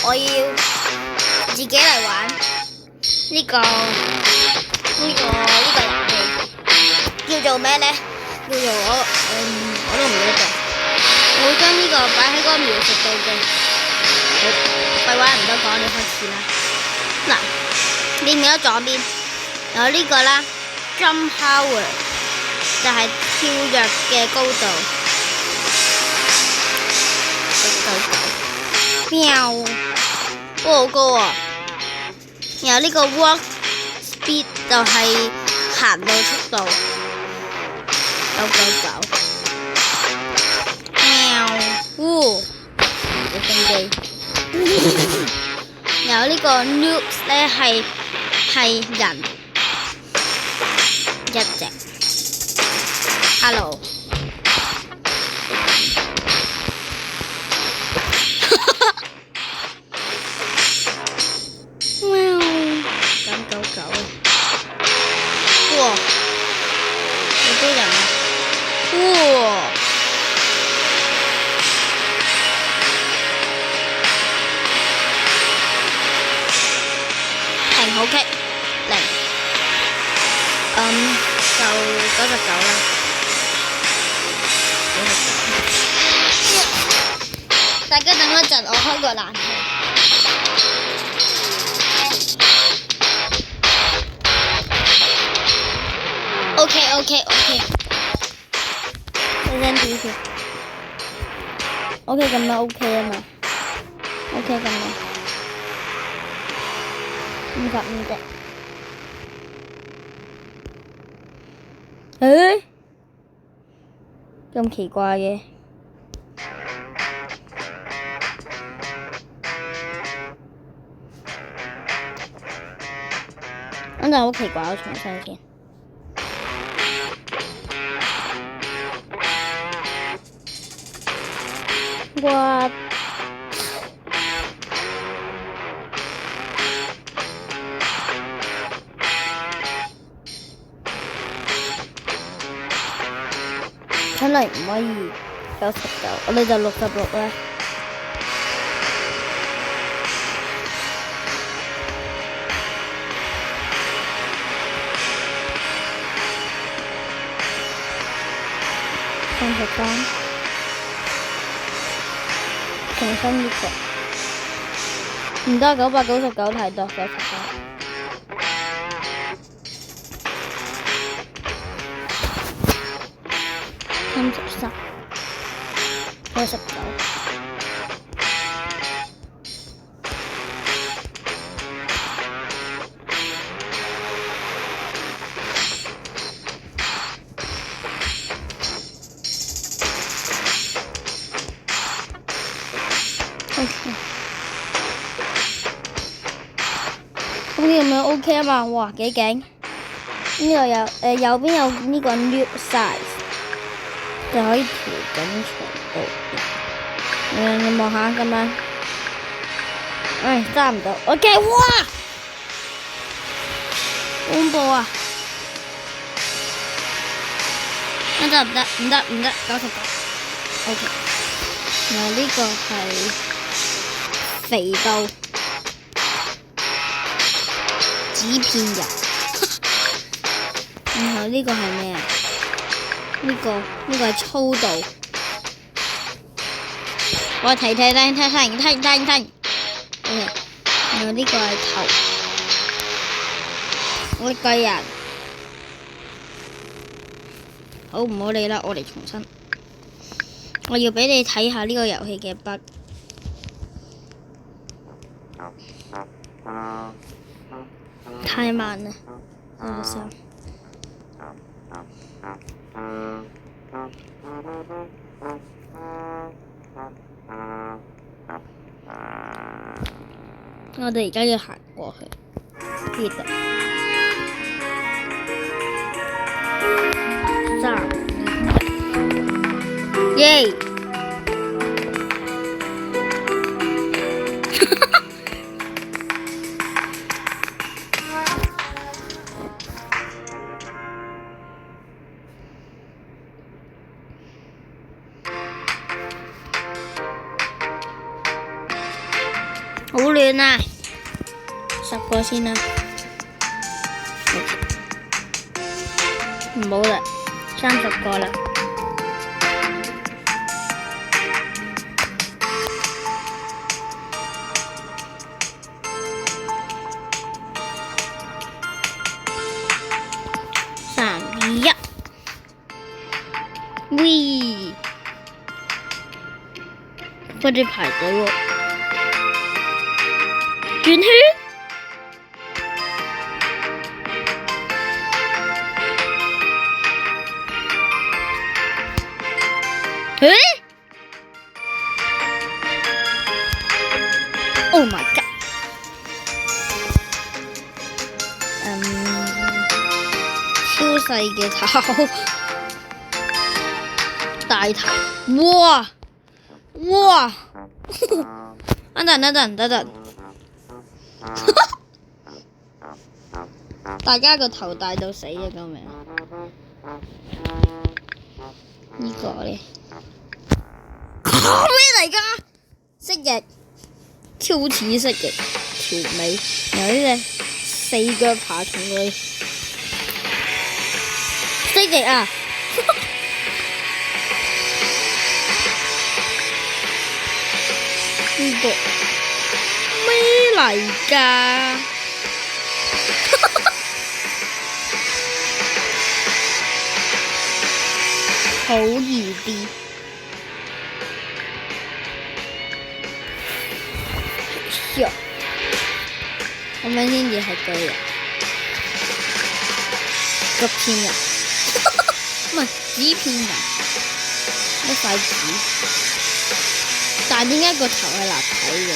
我要自己嚟玩呢個遊戲，叫做咩咧？叫做我都唔記得咗。我會將呢個擺喺嗰個描述度嘅。好，廢話唔多講，你開始啦。嗱，見唔見到左邊有呢個啦 ，jump power 就係跳躍嘅高度。喵，好高啊！然後呢個 walk speed 就係行路速度。999。喵，直升機。然後呢個 noobs 咧係人一隻。Hello。999啊！哇，好多人啊！哇！停好 K 0，就99啦。大家等一陣，我開個冷氣。OK， 細聲啲先。OK 咁樣 OK 啊嘛。OK 咁樣。55隻。咁奇怪嘅。真係好奇怪，我重新先。哇！睇嚟唔可以99，我哋就66啦。33，重新呢個，唔得999太多，93。33，19。咁呢個咪 OK 啊嘛，哇幾勁！呢個右邊有呢個 new size， 就可以調整長度。你望下咁樣，揸唔到 ，OK， 哇！恐怖啊！唔得，99，OK。然後呢個係肥到紙片人，然後呢個係咩啊？呢個係粗度。我睇，OK。然後呢個係頭，我個人。好唔好理啦，我嚟重新。我要俾你睇下呢個遊戲嘅 bug。太慢啦，好笑。我哋而家要行過去，呢度。耶！好亂啊！10個先啦，唔好啦，30個啦。3、2、1，喂！快啲排隊喎！轉圈。誒 ！Oh my god！超細嘅頭，大頭，哇！哇！等，大家個頭大到死啊！救命！呢個咧咩嚟㗎？蜥蜴，超似蜥蜴條尾，有呢隻4腳爬蟲類蜥蜴啊！呢個咩嚟㗎？好易啲，咁樣先至係巨人，腳片人，唔係紙片人，一塊紙，但係點解個頭係立體嘅？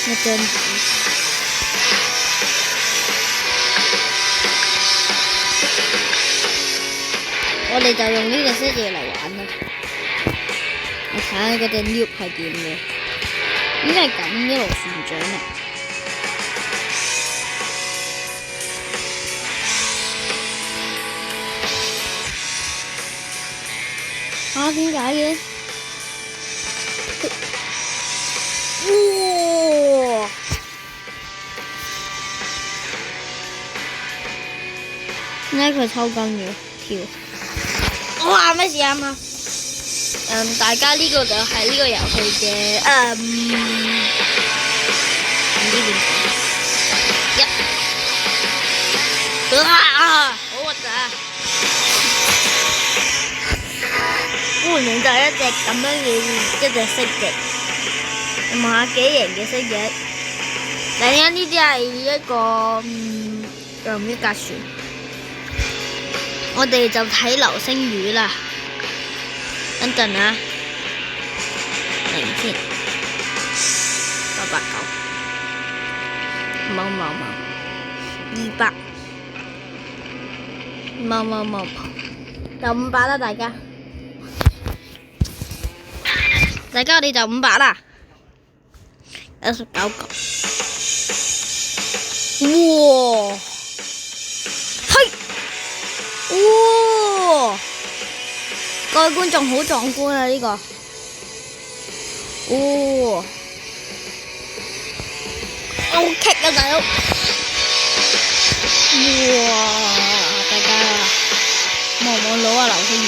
一張紙。我哋就用呢個蜥蜴嚟玩啦。我睇下嗰隻 loop 係點嘅，應該係咁一路旋轉啊！點解嘅？哇！點解佢抽筋嘅？跳！哇！咩事啊嘛？大家呢個就係呢個遊戲嘅唔知點講好核突啊！換完就係一隻咁樣嘅一隻蜥蜴，望下幾型嘅蜥蜴。突然間呢啲係一個一架船。我哋就睇流星雨啦。等陣啊，嚟先，989，冇，200，冇，就500啦，大家我哋就500啦，19個，哇，嘿，哇！各位觀眾好壯觀啊！呢個，好棘啊大佬！哇！大家望到啊流星雨，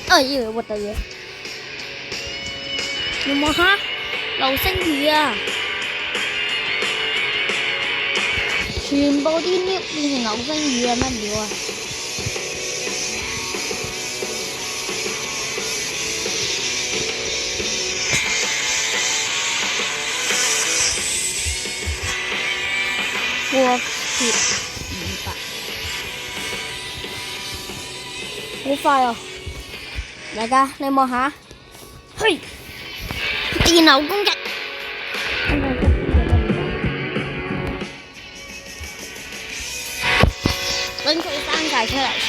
哎呀核突嘢！你望下流星雨啊！全部啲 lift 變成流星雨啊！乜料啊！過鐵500，好快哦！大家你望下，嘿，電流攻擊，等佢生晒出嚟先。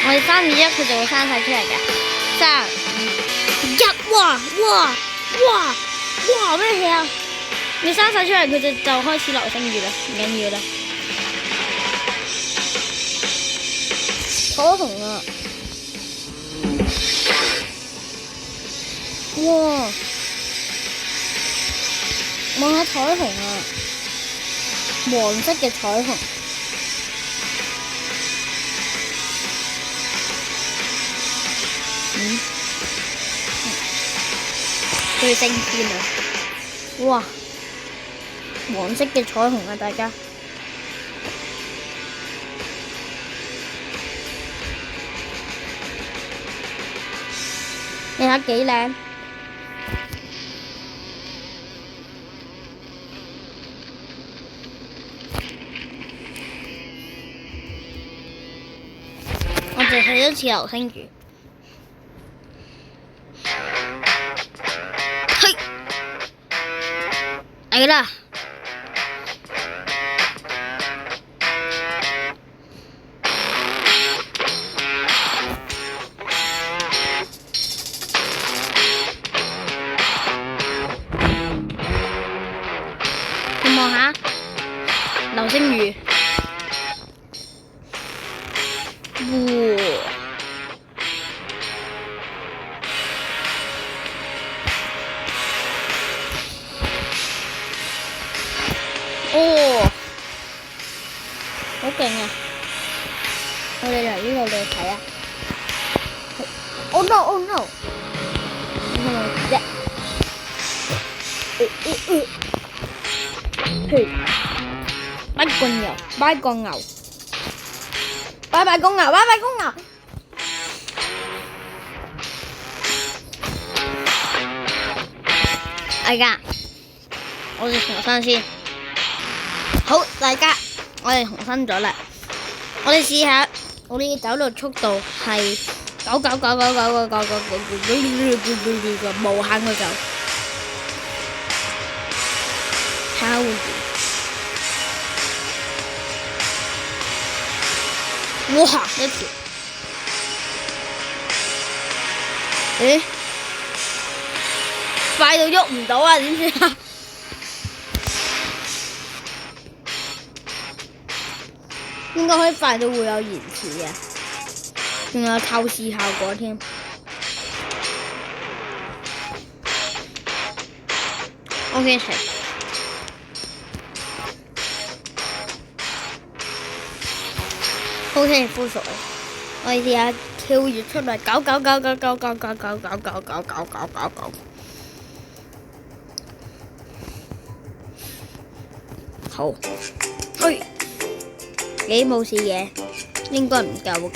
我哋3、2、1，佢就會生晒出嚟嘅。3、2、1，哇！咩事啊？你生晒出嚟，佢就開始流星雨啦，唔緊要啦。彩虹啊！哇！望下彩虹啊！黃色嘅彩虹。佢升天啊！哇！黃色嘅彩虹啊，大家。你睇幾靚？我哋睇一次流星雨。嘿，嚟啦！你望下流星雨。哇！哦，好勁啊！我哋嚟呢度嚟睇啊 ！Oh no! Oh no! 嘿，擺個牛，擺個牛，拜拜公牛，拜拜公牛。大家，我哋重新先。好，大家，我哋重新咗啦。我哋試下，我哋嘅走路速度係99999999999無限嘅走。睇下會點？哇！一條，誒，快到喐唔到啊！點算啊？應該可以快到會有延遲嘅，仲有透視效果添。OK 停。OK 恢復啦，我哋試下跳躍出嚟999999999999999。好，去。幾冇事嘅，應該唔夠狗，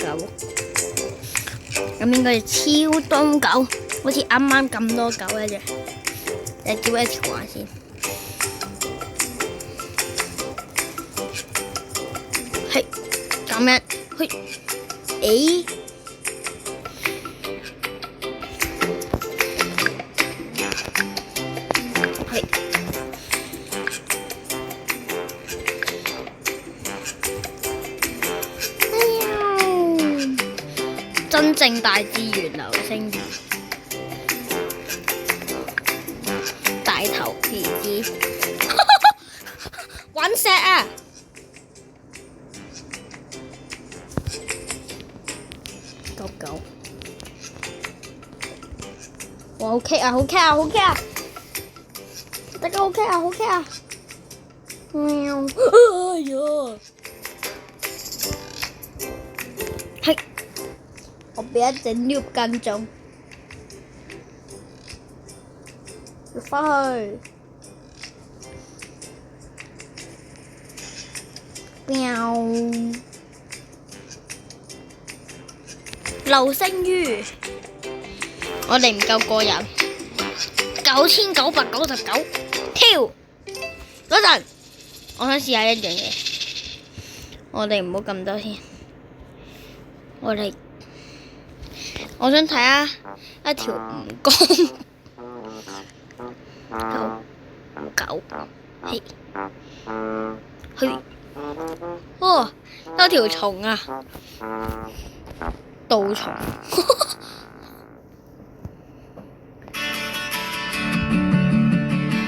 咁應該係超多狗，好似啱啱咁多狗一樣。你叫一條話先，係咁樣，去，誒，係。真正大自然流星雨，大頭皮子，玩石啊！狗，哇好 K 啊，好 K 啊，好 K 啊！大家好 K 啊，好 K 啊！喵，哎呀！係。我俾一隻 noob 跟蹤，要返去。喵！流星雨，我哋唔夠過癮，9999跳嗰陣，我想試下一樣嘢，我哋唔好咁多先，我想睇下一條蜈蚣狗，嘿，哦，有條蟲啊，杜蟲，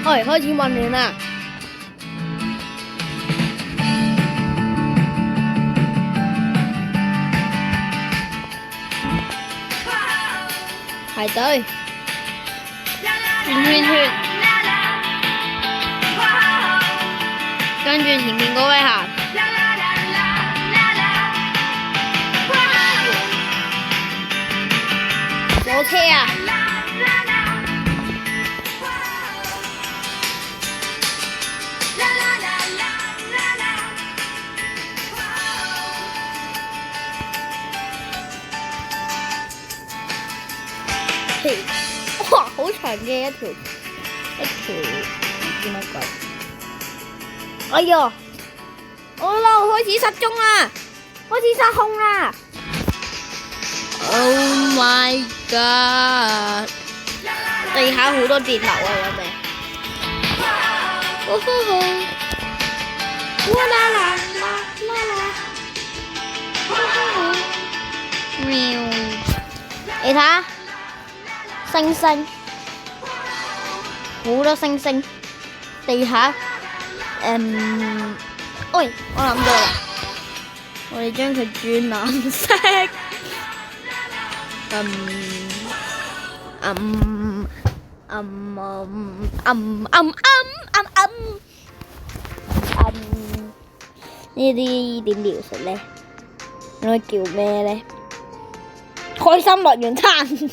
開始混亂啦。排隊，轉圈圈，跟住前面嗰位行。火車啊！哇，好長嘅一條唔知乜鬼。哎呀！我嬲，開始失蹤啦，開始失控啦 ！Oh my god！ 地下好多電流啊，有未？哇啦啦啦啦！喵！你睇下。星星，好多星星，地下，喂，我諗到啦，我哋將佢轉藍色，呢啲點描述咧？應該叫咩咧？開心樂園餐。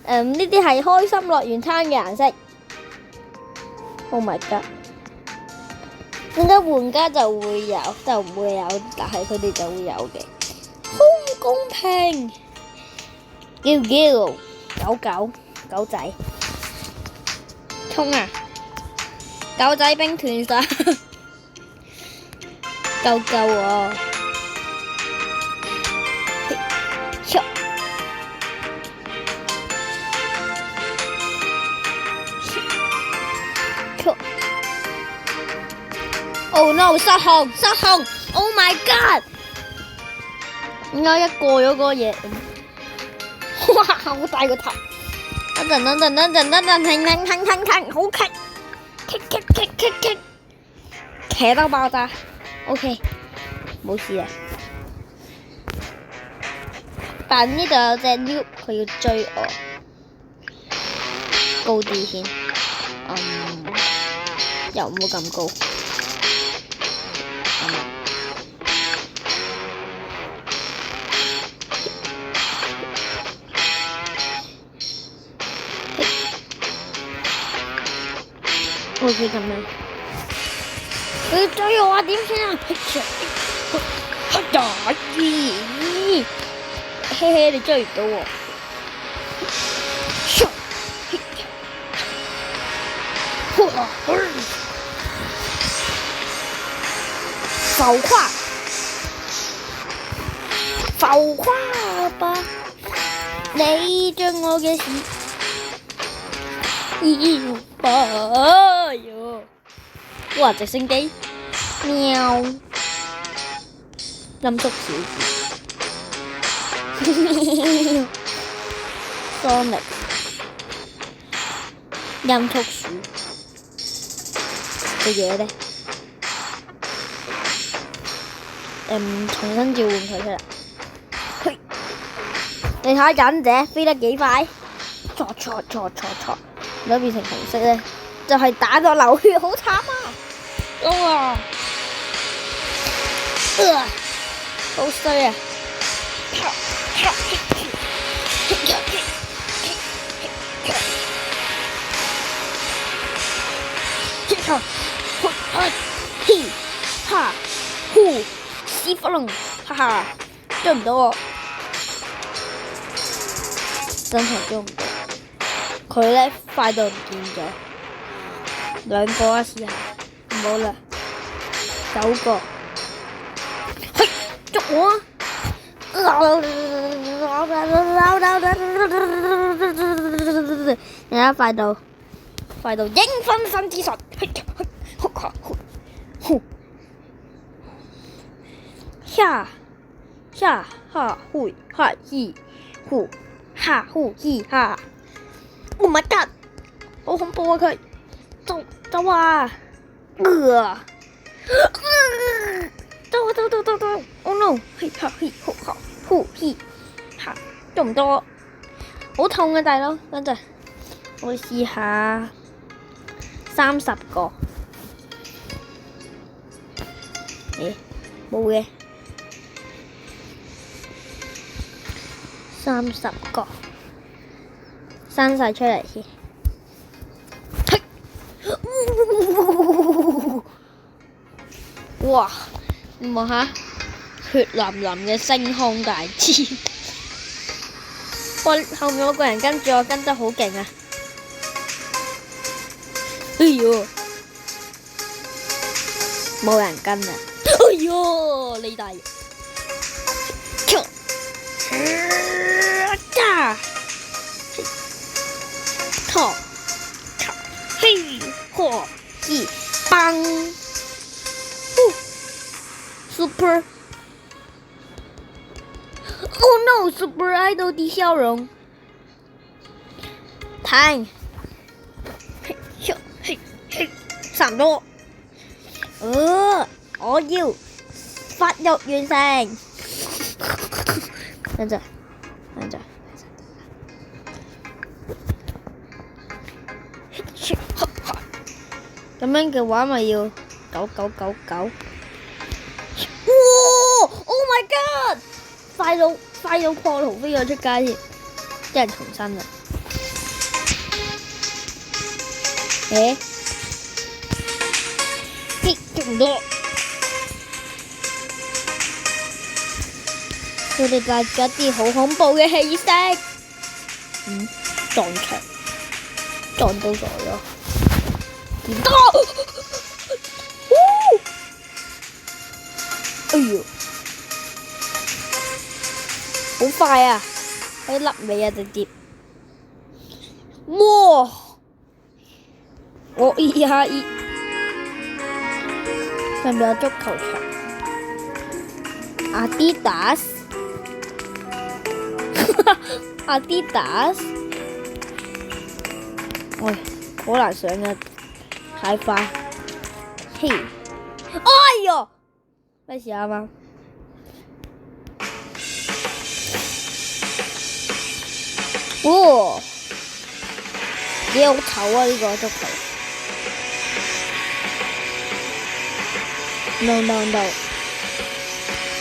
呢啲係開心樂園餐嘅顏色。Oh my god！ 點解玩家就會有，就唔會有，但係佢哋就會有嘅？好唔公平！狗仔，衝啊！狗仔兵團晒，救我！Oh no！ 失控 ！Oh my god！ 點解一過咗個嘢？哇！好大個頭！等陣，停！好騎到爆炸。OK， 冇事啊。但呢度有隻 noob， 佢要追我，高啲先。又唔好咁高。好似咁樣，佢追我啊！點算啊？嘿嘿，你追唔到我。浮誇吧，你將我嘅事。哇！直升機，喵！音速小子，Sonic， 音速鼠嘅嘢咧，重新召喚佢出嚟。你睇下忍者飛得幾快？錯，如果變成紅色咧，就係打到流血，好慘啊！好衰啊！屎忽窿，哈哈，追唔到我，真係追唔到。佢咧快到唔見咗，兩個啊試下，唔好啦，9個，捉我啊！而家快到應分身之術，下哈呼哈嘻呼哈呼嘻哈 ！Oh my god！ 好恐怖啊佢，走啊！走 ！Oh no！ 嘿哈嘿呼哈呼嘻哈，捉唔到我好痛啊，大佬！等陣，我試下30個。誒，冇嘅，30個，生晒出嚟先。哇！你望下，血淋淋嘅星空大戰。我後面有個人跟住我，跟得好勁啊！哎呦，冇人跟啊！哎呦，你大爺！拖，嘿，嚯，一棒，Super。Oh no! Super Idol 的笑容，彈，差唔多。我要發育完成。等陣，咁樣嘅話咪要999。哇 ！Oh my god！快到破圖飛咗出街添，一人重生啦！咁多，佢哋帶住一啲好恐怖嘅氣息。撞牆，撞到咗咯！點多？哎呦！好快啊！喺粒尾啊，直接。哇！我依下上面有足球場。Adidas，喂，好難上啊，太快。嘿，哎呦，咩事啊嘛？哇，幾好醜啊！呢個足球。No，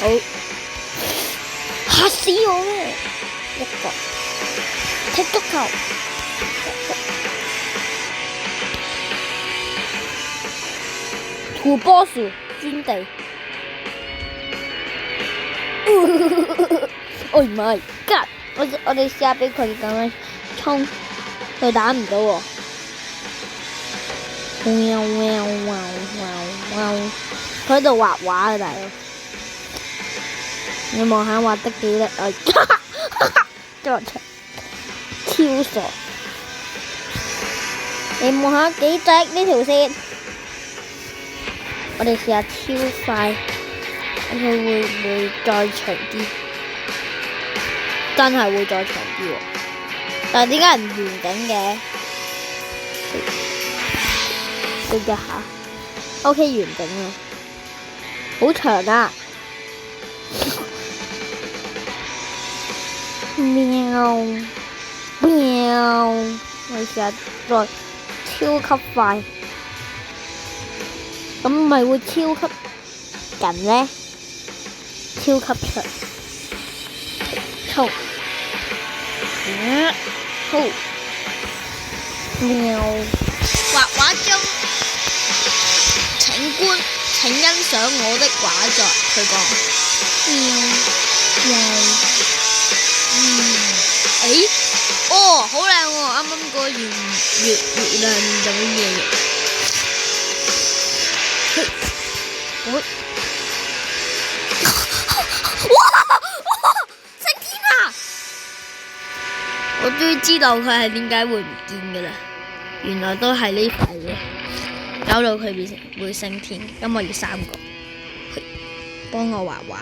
好嚇死我咩？一個踢足球，土波鼠專地。Oh my god！我哋試下俾佢咁樣衝，佢打唔到喎。佢喺度畫畫啊，大佬！你望下畫得幾叻啊！撞牆，超傻！你望下幾直呢條線？我哋試下超快，佢會唔會再長啲？真係會再長啲喎，但係點解唔完整嘅？對一下 ，OK 完整啊，好長啊！喵，我試下再超級快，咁咪會超級緊呢？超級長，衝！好，喵！畫畫中，請欣賞我的畫作。佢講，好靚喎！啱啱個月亮咁嘅。升天啊！我終於知道佢係點解會唔見㗎啦，原來都係呢塊嘢搞到佢變成會升天。咁我要3個，幫我畫畫。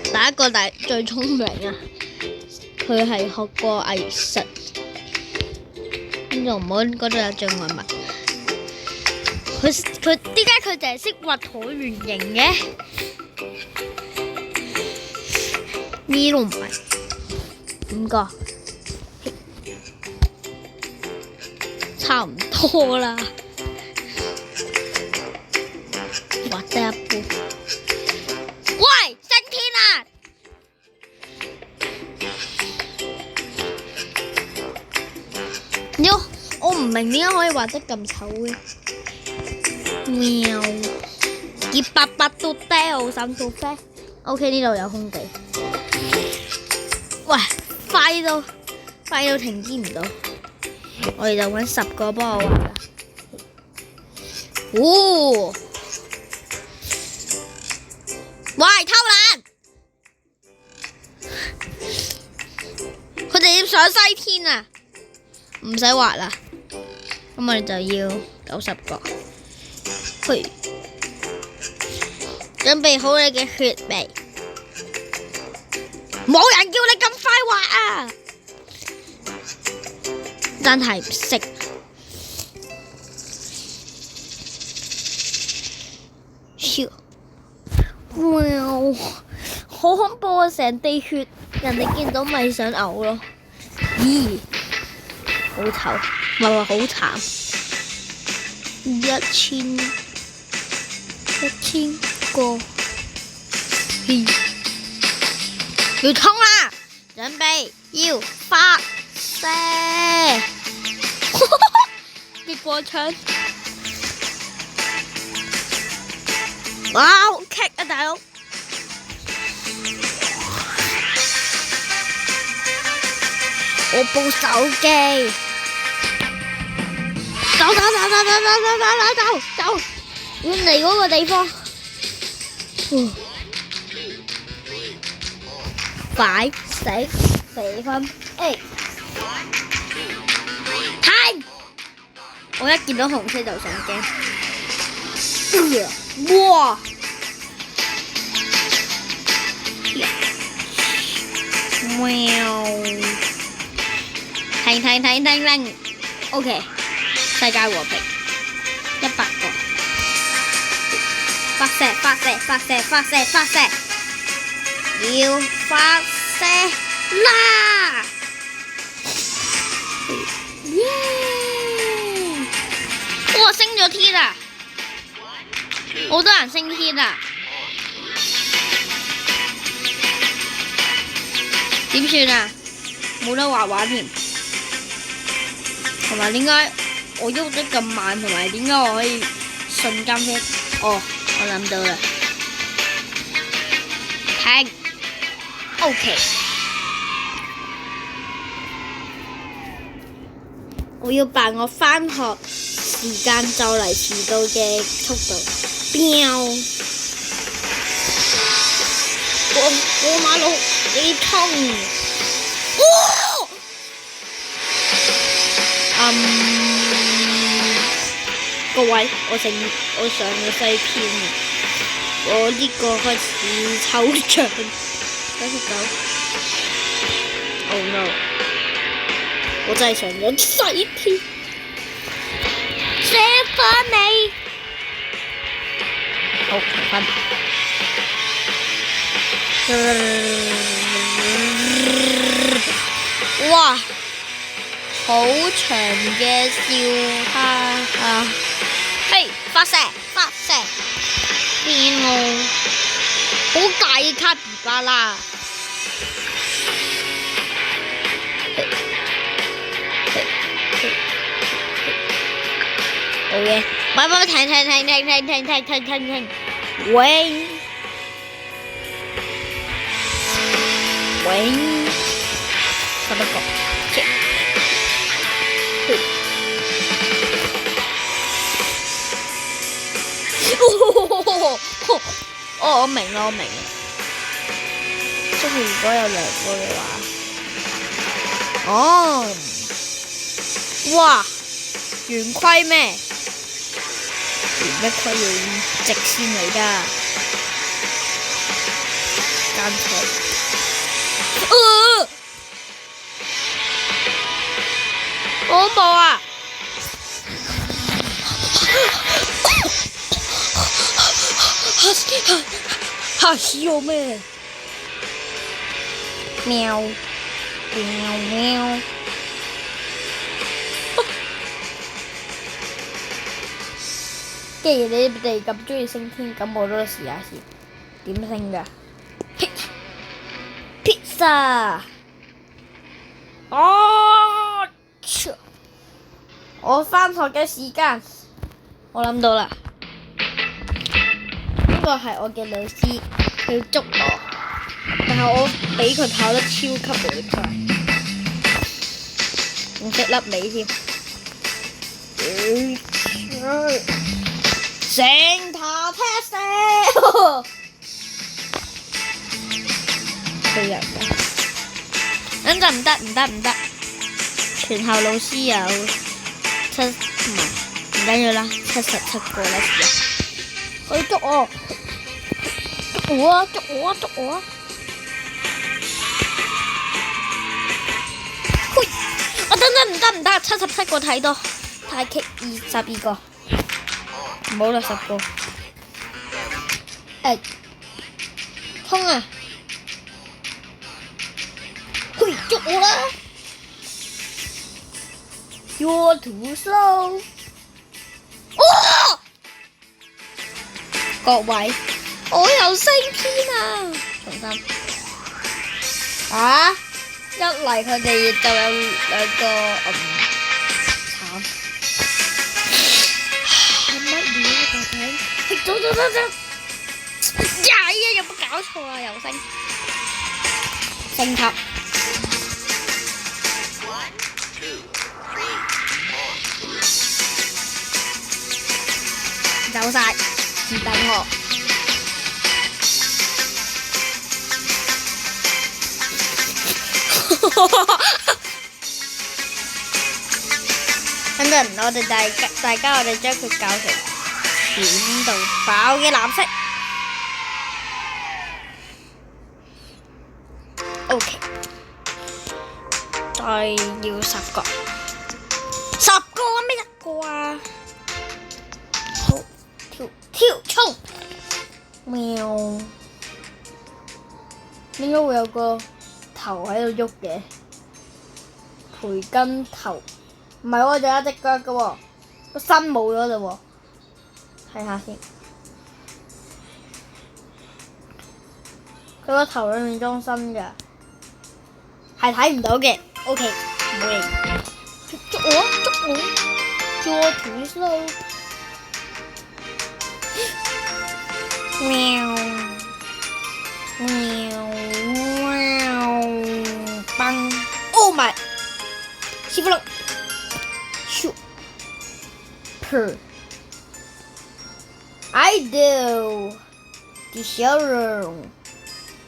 第一個最聰明啊！佢係學過藝術，咁就唔好嗰度有障礙物。佢點解佢淨係識畫橢圓形嘅？呢都唔係5個，差唔多啦，畫得一半。喂，升天啊！喲，我唔明點解可以畫得咁醜嘅。喵，結8百都掉，3到飛。OK， 呢度有空地。喂，快到停止唔到。我哋就揾10個幫我畫啦。哦，喂，偷懶！佢哋要上西天啊！唔使畫啦，咁我哋就要90個。去，準備好你嘅血未？冇人叫你咁快畫啊！真係唔識。哇，好恐怖啊！成地血，人哋見到咪想嘔咯。咦，好醜，唔係話好慘。1000個，要衝啦！準備要發射，結果槍，哇，好棘啊，大佬！我部手機，走，遠離嗰個地方。快死4分 A， 停！我一見到紅色就上鏡。哇！停！OK， 世界和平，100個。發射！要發射啦！耶！哇，升咗天啊！好多人升天啊！點算啊？冇得畫畫添。同埋點解我喐得咁慢？同埋點解我可以瞬間飛？哦，我諗到啦。停。OK， 我要扮我返學時間就嚟遲到嘅速度，飆！過馬路你衝！各位，我上咗西天啦，我呢個開始抽象。開始走 ，Oh no！ 我真係上咗西天，射返你！好評分。哇！好長嘅笑哈哈，嘿！發射！變咯！好大嘅卡比巴拉，好嘅，喂，停，喂，11個，哦，我明啦，即係如果有2個嘅話，哦，哇，圓規咩？圓一規要直線嚟㗎，間錯。好恐怖啊！嚇死我咩？喵喵喵！既然你哋咁中意升天，咁我都試下先。點升㗎？Pizza！哦，我返學嘅時間，我諗到啦。呢個係我嘅老師，佢捉我，但係我俾佢跑得超級無敵快，唔識甩尾添。成塔踢死！佢人㗎，咁就唔得，全校老師有唔緊要啦，77個啦，佢捉我，捉我！喂，我等唔得，77個睇多，太棘，12個，唔好啦，10個，衝啊！喂，捉我啦 ！You're too slow。各位，我又升天啊！重新。一嚟佢哋就有兩個慘。乜料啊，究竟？走！有冇搞錯啊？又升級。走晒，唔等我。等陣，我哋大家我哋將佢搞成甜到爆嘅藍色。OK， 再要10個，10個咩1個啊？好，跳衝！喵，點解會有個頭喺度喐嘅？培根頭，唔係喎，仲有一隻腳嘅喎，個身冇咗嘞喎，睇下先。佢個頭裏面裝身嘅，係睇唔到嘅。OK， 冇理。捉我，You're too slow。喵，棒 ！Oh my！ 起不了，咻 ！I do， 啲笑容，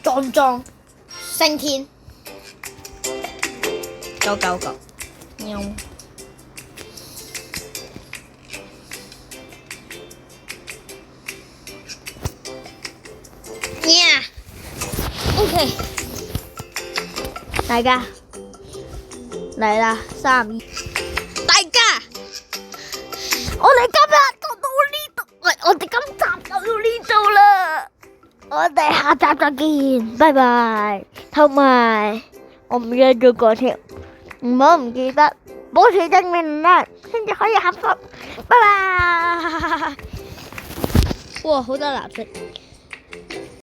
壯升天，9，喵。OK， 大家嚟啦，3、2，大家，我哋今日就到呢度，我哋今集就到呢度啦，我哋下集再見，拜拜。同埋我唔記得咗嗰條，唔記得，保持正面能量先至可以幸福，拜拜。哇，好多藍色。